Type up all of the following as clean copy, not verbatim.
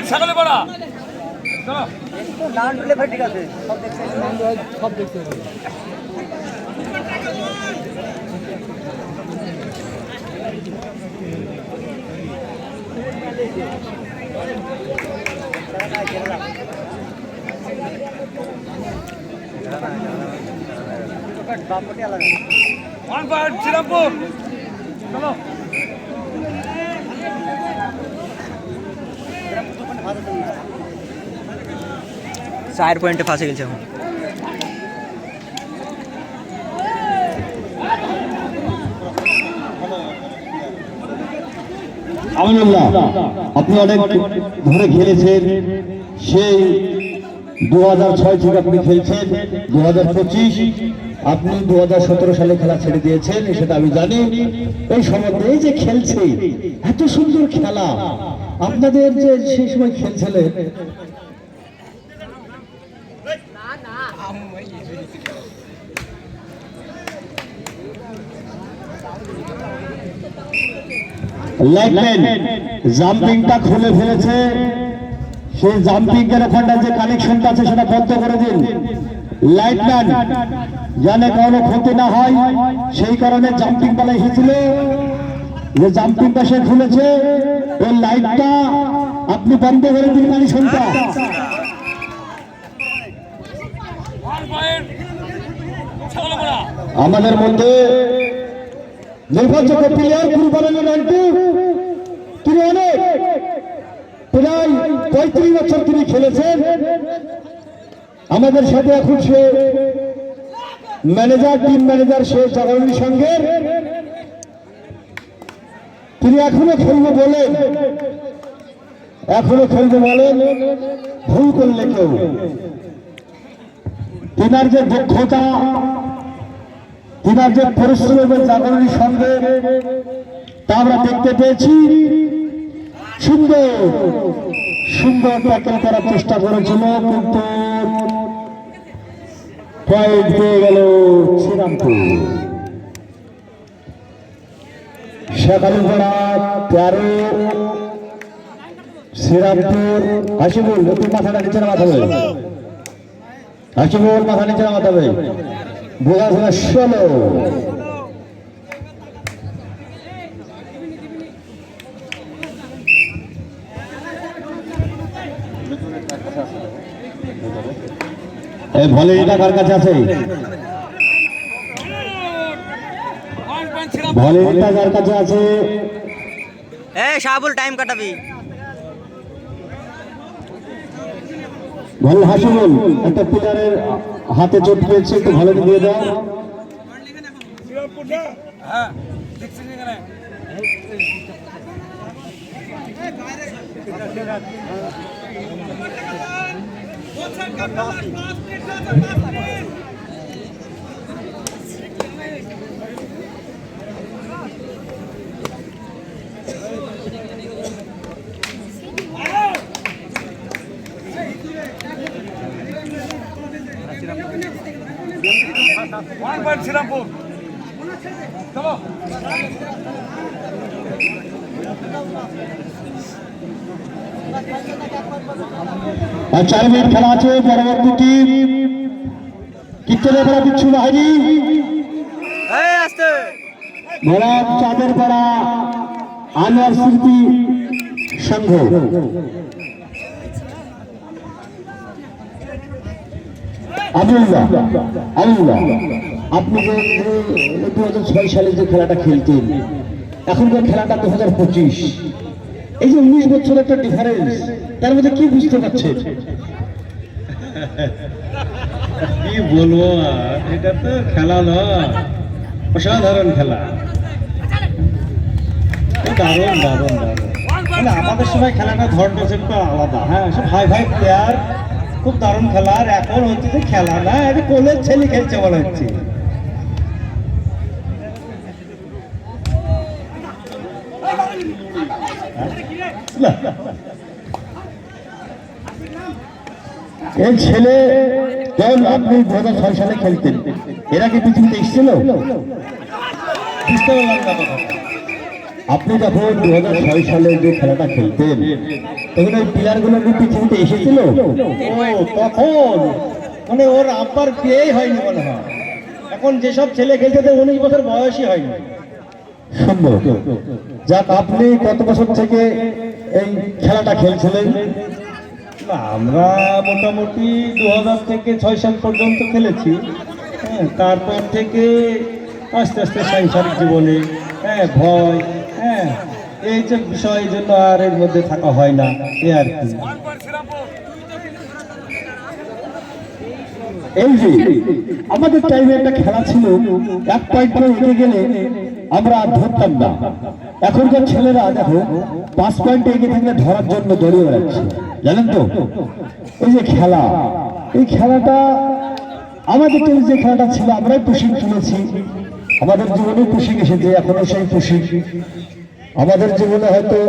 ছাগলে পড়া ঠিক আছে সব দেখতে শ্রীরামপুর চলো 4 পয়েন্টে ফাঁসে গেছে এখন। আমিনুল্লাহ আপনি অনেক ধরে খেলেছেন, সেই 2006 থেকে আপনি খেলছেন, 2025 আপনি 2017 সালে খেলা ছেড়ে দিয়েছেন, সেটা আমি জানি। এই সম্বন্ধে এই যে খেলছে, এত সুন্দর খেলা আপনাদের যে সেই সময় খেলছিলেন, লাইটম্যান জাম্পিংটা খুলে ফেলেছে, সেই জাম্পিং এর ওখানটা যে কানেকশনটা আছে সেটা বন্ধ করে দিন। লাইটম্যান জানে কোনো ক্ষতি না হয়, সেই কারণে জাম্পিং পালা এসেছিল, যে জাম্পিংটা সে খুলেছে, ওই লাইটটা আপনি বন্ধ করে দিন কানেকশনটা। আমাদের মধ্যে নির্বাচক প্লেয়ার কুরবানের নান্টু, তিনি অনেক প্রায় 35 বছর তিনি খেলেছেন আমাদের সাথে। এখন সে ম্যানেজার, টিম ম্যানেজার, সে জাগরণী সংঘের। তিনি এখনো খেলবে বলেন, ভুল করলে কেউ, তিনার যে দক্ষতা, তিনার যে পরিশ্রমের জাগরণী সঙ্গে তা আমরা দেখতে পেয়েছি। সুন্দর সুন্দর ট্যাকেল করার চেষ্টা করেছিল, কিন্তু পয়েন্ট পেয়ে গেল শ্রীরামপুর। শেখালিপাড়া 13, শ্রীরামপুর। হাসিবুল একটু মাথাটা নিচে নামাতে হবে, হাসিবুল মাথা নিচে নামাতে হবে, বোঝা 16। এই ভলিটা কার কাছে আছে? ভলিটা কার কাছে আছে? এই শাহাবুল টাইম কাটাবি। ভালো হাসিবুল, একটা প্লেয়ারের হাতে চোট পেয়েছে, একটু ভালো দিয়ে দাও। হ্যাঁ দেখছি এখানে শ্রীরামপুর চলো। 4 মিনিট খেলা আছে। পরবর্তী টিম কিচ্ছনের পাড়া পিচ্ছু বাহিনী, ঘোড়া চাঁদের পাড়া আনোয়ার স্মৃতি সংঘ। আমিনুল্লাহ, আপনি যে 2006 সালে যে খেলাটা খেলতেন, এখনকার খেলাটা 2025, এই যে 19 বছর একটা ডিফারেন্স, তার মধ্যে কি বুঝতে পারছেন? কি বলবো, এটা তো খেলা নয়, অসাধারণ খেলা, দারুণ দারুণ দারুণ। মানে আমাদের সময় খেলাটা ধরনটা একটু আলাদা। হ্যাঁ, সব হাই ফাই প্লেয়ার, খুব দারুণ খেলা। আর এখন হচ্ছে যে খেলা না, এটা কোলের ছেলে খেলছে বলা হচ্ছে। এই ছেলে যখন আপনি 2006 সালে খেলতেন, এরা কি পৃথিবীতে এসেছিল? বুঝতে পারলাম না কথা। আপনি যখন 2006 সালে যে খেলাটা খেলতেন তখন ওই প্লেয়ারগুলো কি পৃথিবীতে এসেছিল? ও তখন মানে ওর আব্বার বিয়েই হয়নি মনে হয়। এখন যেসব ছেলে খেলছে তাদের 19 বছর বয়সই হয়নি। সুন্দর। যাক, আপনি কত বছর থেকে এই খেলাটা খেলছিলেন? না, আমরা মোটামুটি 2000 থেকে 6 সাল পর্যন্ত খেলেছি। হ্যাঁ, তারপর থেকে আস্তে আস্তে সাংসারিক জীবনে ভয় এই যে বিষয় জন্য আর এর মধ্যে থাকা হয় না, এ আর কি। 1 point শ্রীরামপুর। এই যে আমাদের টাইমে একটা খেলা ছিল, 1 পয়েন্ট করে এগিয়ে গেলে আমরা আর ধরতাম না। এখনকার ছেলেরা দেখো 5 পয়েন্টে এগিয়ে থাকলে ধরার জন্য দৌড়ে বেড়াচ্ছে, জানেন তো? এই যে খেলা, এই খেলাটা আমাদের টাইমে যে খেলাটা ছিল আমরাই পুশিং তুলেছি, আমাদের জীবনে পুশিং এসেছে, এখনো সেই পুশিং আমাদের জীবনে হয়তো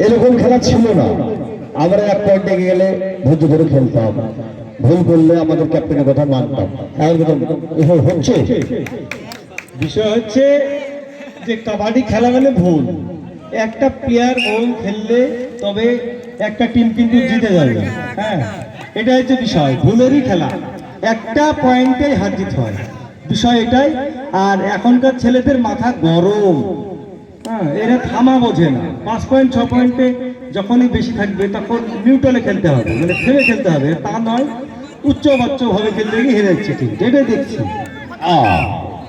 এরকম খেলা ছিল না। আমরা 1 পয়েন্ট এগিয়ে গেলে ধৈর্য ধরে খেলতাম, ভুল করলে আমাদের ক্যাপ্টেনের কথা মানতাম। এখন হচ্ছে বিষয় হচ্ছে যে কাবাডি খেলা মানে ভুল, একটা প্লেয়ার ভুল খেললে তবে একটা টিম কিন্তু জিতে যাবে। হ্যাঁ, এটা হচ্ছে বিষয়, ভুলেরই খেলা, একটা পয়েন্টেই হার জিত হয়, বিষয় এটাই। আর এখনকার ছেলেদের মাথা গরম, হ্যাঁ, এরা থামা বোঝে না। 5 পয়েন্ট 6 পয়েন্টে যখনই বেশি থাকবে তখন নিউট্রালে খেলতে হবে, মানে থেমে খেলতে হবে, তা নয় উচ্চ বাচ্চ ভাবে খেলতে গিয়ে হেরে যাচ্ছে টিম, এটাই দেখছি।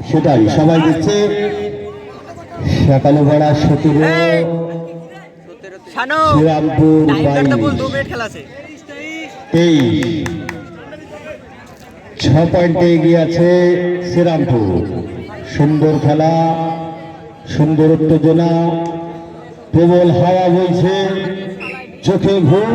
সেটাই সবাই দেখছে। সকালে বেড়া 17, শানু শ্রীরামপুর টাইম কাটতে বল, 2 22, মিনিট খেলা আছে। 23, 6 পয়েন্টে এগিয়ে আছে শ্রীরামপুর। সুন্দর খেলা, সুন্দর উত্তেজনা, প্রবল হাওয়া বইছে, চোখে ঘুম,